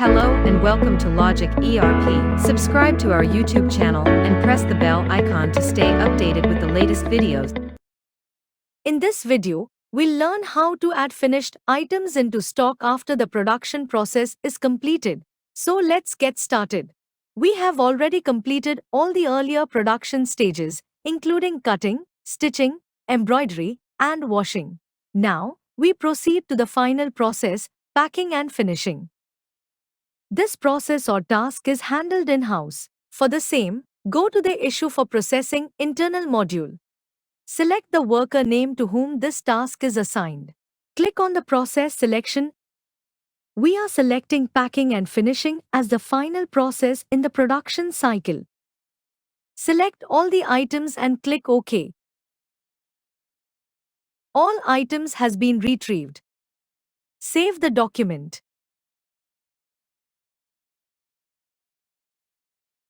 Hello and welcome to Logic ERP. Subscribe to our YouTube channel and press the bell icon to stay updated with the latest videos. In this video, we'll learn how to add finished items into stock after the production process is completed. So let's get started. We have already completed all the earlier production stages, including cutting, stitching, embroidery, and washing. Now, we proceed to the final process, packing and finishing. This process or task is handled in-house. For the same, go to the Issue for Processing internal module. Select the worker name to whom this task is assigned. Click on the process selection. We are selecting packing and finishing as the final process in the production cycle. Select all the items and click OK. All items has been retrieved. Save the document.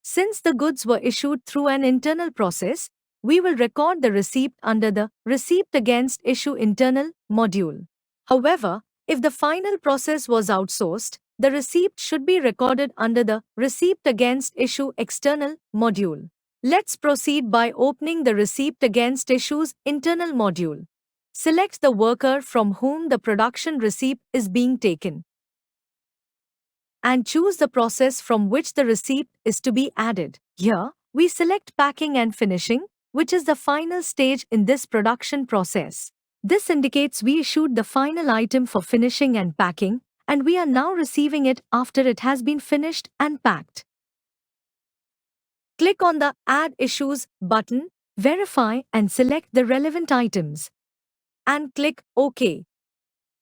Since the goods were issued through an internal process, we will record the receipt under the Receipt Against Issue internal module. However, if the final process was outsourced, the receipt should be recorded under the Receipt Against Issue external module. Let's proceed by opening the Receipt Against Issues internal module. Select the worker from whom the production receipt is being taken, and choose the process from which the receipt is to be added. Here, we select packing and finishing, which is the final stage in this production process. This indicates we issued the final item for finishing and packing, and we are now receiving it after it has been finished and packed. Click on the Add Issues button, verify and select the relevant items, and click OK.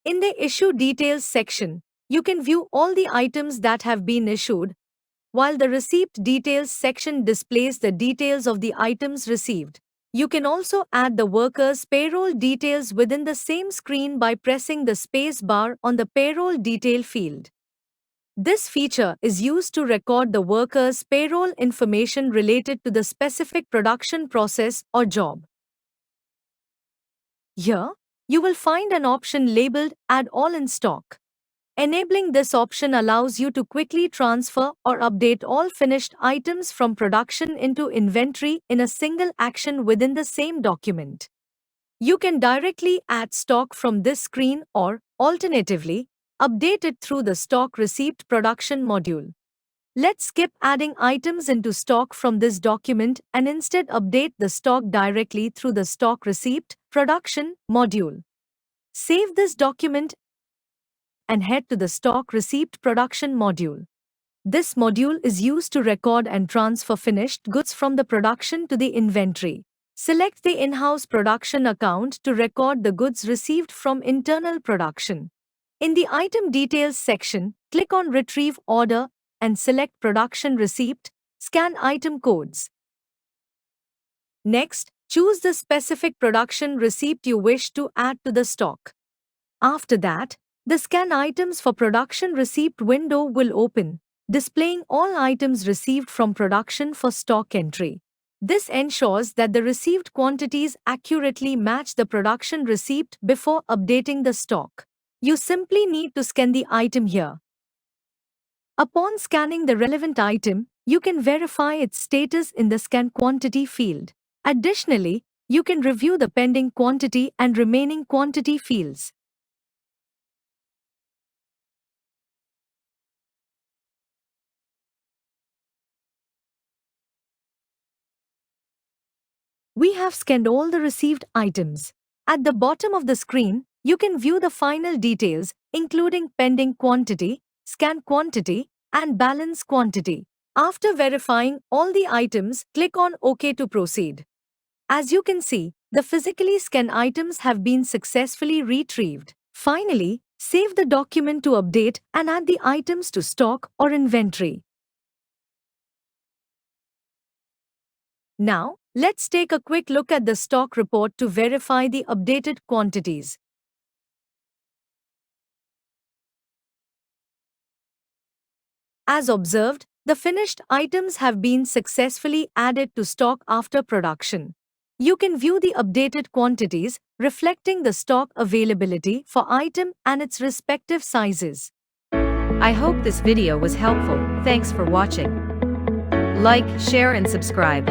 In the Issue Details section, you can view all the items that have been issued, while the Receipt Details section displays the details of the items received. You can also add the worker's payroll details within the same screen by pressing the space bar on the payroll detail field. This feature is used to record the worker's payroll information related to the specific production process or job. Here, you will find an option labeled Add All in Stock. Enabling this option allows you to quickly transfer or update all finished items from production into inventory in a single action within the same document. You can directly add stock from this screen or, alternatively, update it through the Stock Receipt Production module. Let's skip adding items into stock from this document and instead update the stock directly through the Stock Receipt Production module. Save this document and head to the Stock Receipt Production module. This module is used to record and transfer finished goods from the production to the inventory. Select the in-house production account to record the goods received from internal production. In the Item Details section, click on Retrieve Order and select Production Receipt, scan item codes. Next, choose the specific production receipt you wish to add to the stock. After that, the Scan Items for Production Receipt window will open, displaying all items received from production for stock entry. This ensures that the received quantities accurately match the production receipt before updating the stock. You simply need to scan the item here. Upon scanning the relevant item, you can verify its status in the Scan Quantity field. Additionally, you can review the pending quantity and remaining quantity fields. We have scanned all the received items. At the bottom of the screen, you can view the final details, including pending quantity, scan quantity, and balance quantity. After verifying all the items, click on OK to proceed. As you can see, the physically scanned items have been successfully retrieved. Finally, save the document to update and add the items to stock or inventory. Now, let's take a quick look at the stock report to verify the updated quantities. As observed, the finished items have been successfully added to stock after production. You can view the updated quantities, reflecting the stock availability for item and its respective sizes. I hope this video was helpful. Thanks for watching. Like, share and subscribe.